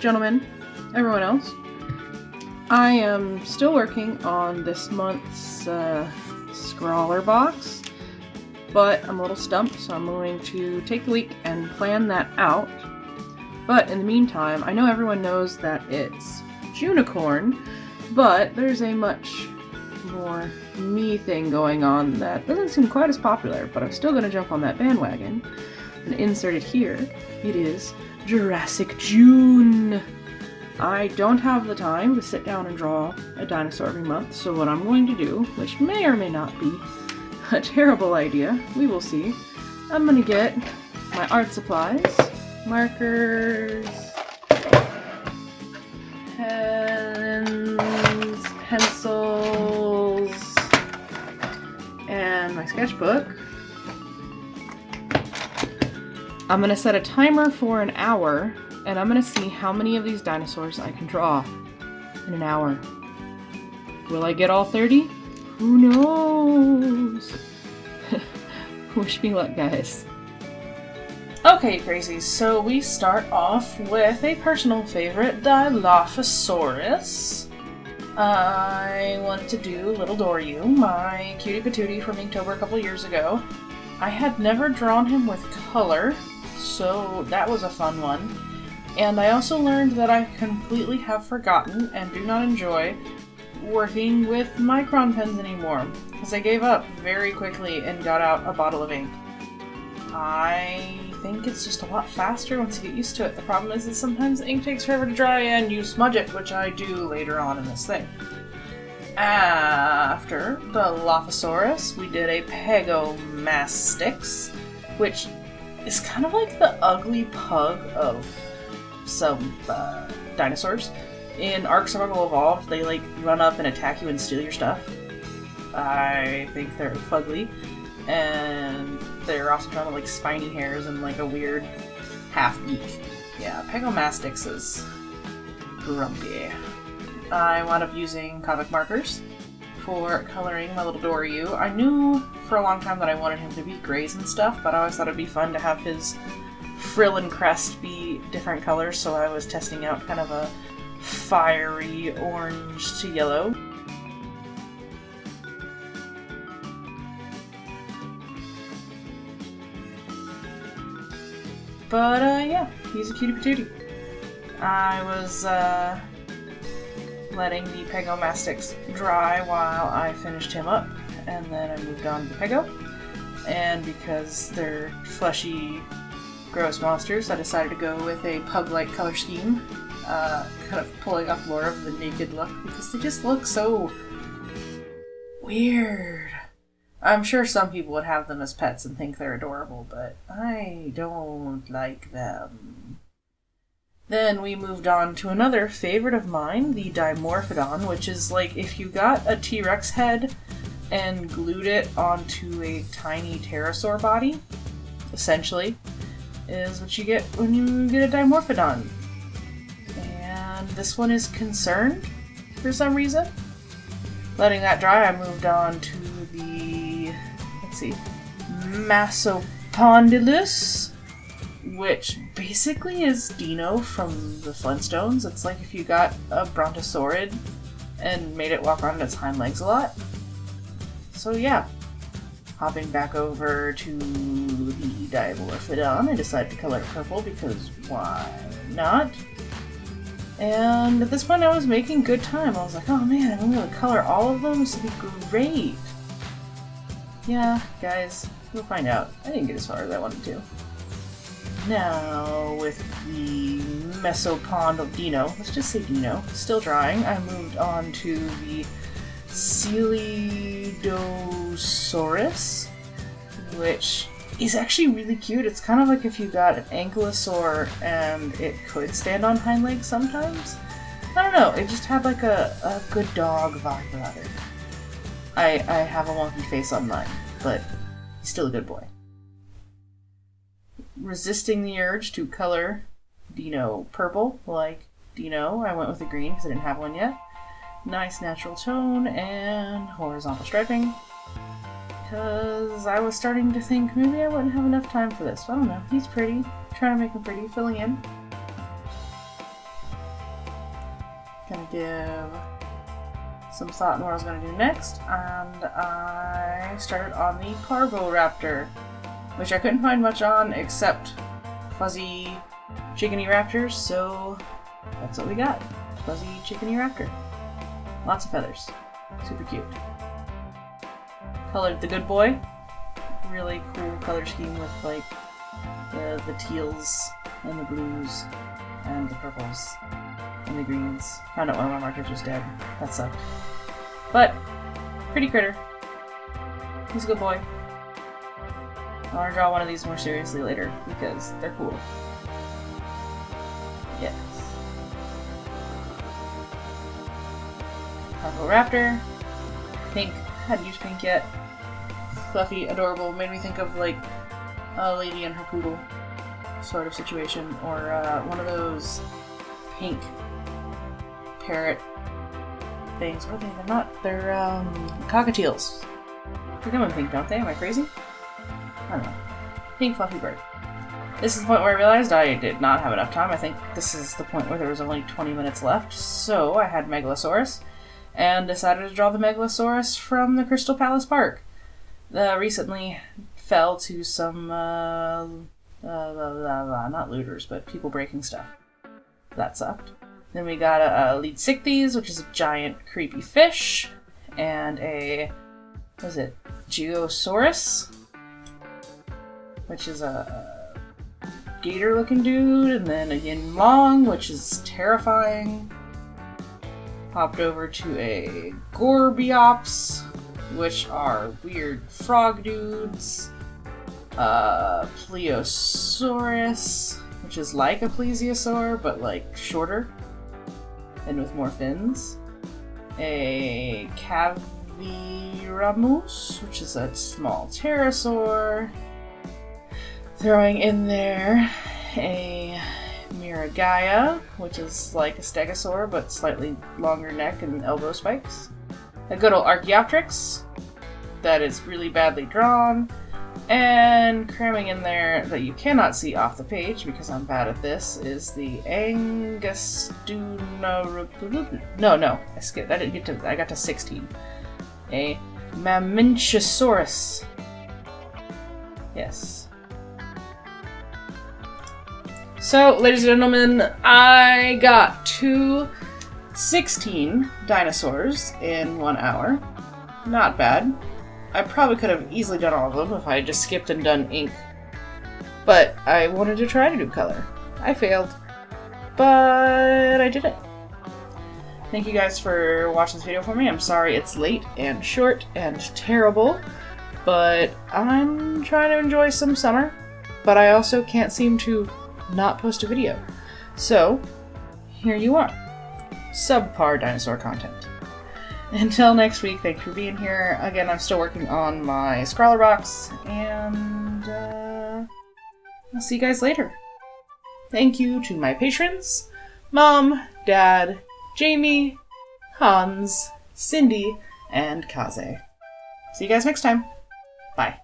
gentlemen, everyone else. I am still working on this month's Scrawler box, but I'm a little stumped, so I'm going to take the week and plan that out. But in the meantime, I know everyone knows that it's Junicorn, but there's a much more me thing going on that doesn't seem quite as popular, but I'm still going to jump on that bandwagon. And insert it here, it is Jurassic June! I don't have the time to sit down and draw a dinosaur every month, so what I'm going to do, which may or may not be a terrible idea, we will see, I'm going to get my art supplies, markers, pens, pencils, and my sketchbook. I'm going to set a timer for an hour, and I'm going to see how many of these dinosaurs I can draw in an hour. Will I get all 30? Who knows? Wish me luck, guys. Okay, crazies, so we start off with a personal favorite, Dilophosaurus. I wanted to do Little Doryu, my cutie patootie from Inktober a couple years ago. I had never drawn him with color, so that was a fun one. And I also learned that I completely have forgotten and do not enjoy working with micron pens anymore, because I gave up very quickly and got out a bottle of ink. I think it's just a lot faster once you get used to it. The problem is that sometimes the ink takes forever to dry and you smudge it, which I do later on in this thing. After the Dilophosaurus, we did a Megalosaurus, which is kind of like the ugly pug of some dinosaurs. In Ark Survival Evolved, they like run up and attack you and steal your stuff. I think they're fugly, and they're also kind of like spiny hairs and like a weird half beak. Yeah, Megalosaurus is grumpy. I wound up using comic markers for coloring my Little Doryu. I knew for a long time that I wanted him to be grays and stuff, but I always thought it'd be fun to have his frill and crest be different colors, so I was testing out kind of a fiery orange to yellow. But yeah, he's a cutie patootie. I was letting the Megalosaurus dry while I finished him up, and then I moved on to Pego. And because they're fleshy, gross monsters, I decided to go with a pug-like color scheme, kind of pulling off more of the naked look, because they just look so weird. I'm sure some people would have them as pets and think they're adorable, but I don't like them. Then we moved on to another favorite of mine, the Dimorphodon, which is like if you got a T-Rex head and glued it onto a tiny pterosaur body, essentially, is what you get when you get a Dimorphodon. And this one is concerned for some reason. Letting that dry, I moved on to the, Masopondylus, which basically is Dino from the Flintstones. It's like if you got a brontosaurid and made it walk on its hind legs a lot. So yeah, hopping back over to the Dimorphodon, I decided to color it purple because why not? And at this point I was making good time. I was like, oh man, I'm going to color all of them? This would be great. Yeah, guys, you'll find out. I didn't get as far as I wanted to. Now, with the Mesopond of Dino, let's just say Dino, still drying, I moved on to the Dilophosaurus, which is actually really cute. It's kind of like if you got an ankylosaur and it could stand on hind legs sometimes. I don't know, it just had like a good dog vibe about it. I have a wonky face on mine, but he's still a good boy. Resisting the urge to color Dino purple, like Dino, I went with the green because I didn't have one yet. Nice natural tone and horizontal striping. Because I was starting to think maybe I wouldn't have enough time for this. I don't know. He's pretty. Trying to make him pretty. Filling in. give some thought on what I was going to do next, and I started on the Larval Raptor, which I couldn't find much on except fuzzy chickeny raptors, so that's what we got. Fuzzy chickeny raptor. Lots of feathers. Super cute. Colored the good boy. Really cool color scheme with like the teals and the blues and the purples and the greens. Found out one of my markers was dead. That sucked. But, pretty critter. He's a good boy. I want to draw one of these more seriously later because they're cool. Yes. Larval Raptor. Pink. Hadn't used pink yet. Fluffy, adorable. Made me think of like a lady and her poodle sort of situation, or one of those pink parrot things. What are they? They're not. They're cockatiels. They come in pink, don't they? Am I crazy? I don't know. Pink fluffy bird. This is the point where I realized I did not have enough time. I think this is the point where there was only 20 minutes left, so I had Megalosaurus and decided to draw the Megalosaurus from the Crystal Palace Park. Recently fell to some, not looters, but people breaking stuff. That sucked. Then we got a Dilophosaurus, which is a giant creepy fish, and a, what is it, Jurassic, which is a gator-looking dude, and then a Yin Long, which is terrifying. Hopped over to a Gorbiops, which are weird frog dudes. Plesiosaurus, which is like a plesiosaur, but like shorter and with more fins. A Caviramus, which is a small pterosaur. Throwing in there a Miragaia, which is like a stegosaur, but slightly longer neck and elbow spikes. A good old Archaeopteryx that is really badly drawn, and cramming in there that you cannot see off the page because I'm bad at this is the No, I skipped. I didn't get to. I got to 16. A Mamenchisaurus. Yes. So, ladies and gentlemen, I got 16 dinosaurs in 1 hour. Not bad. I probably could have easily done all of them if I had just skipped and done ink. But I wanted to try to do color. I failed. But I did it. Thank you guys for watching this video for me. I'm sorry it's late and short and terrible. But I'm trying to enjoy some summer. But I also can't seem to not post a video. So, here you are. Subpar dinosaur content. Until next week, thanks for being here. Again, I'm still working on my Scrawler box, and I'll see you guys later. Thank you to my patrons, Mom, Dad, Jamie, Hans, Cindy, and Kaze. See you guys next time. Bye.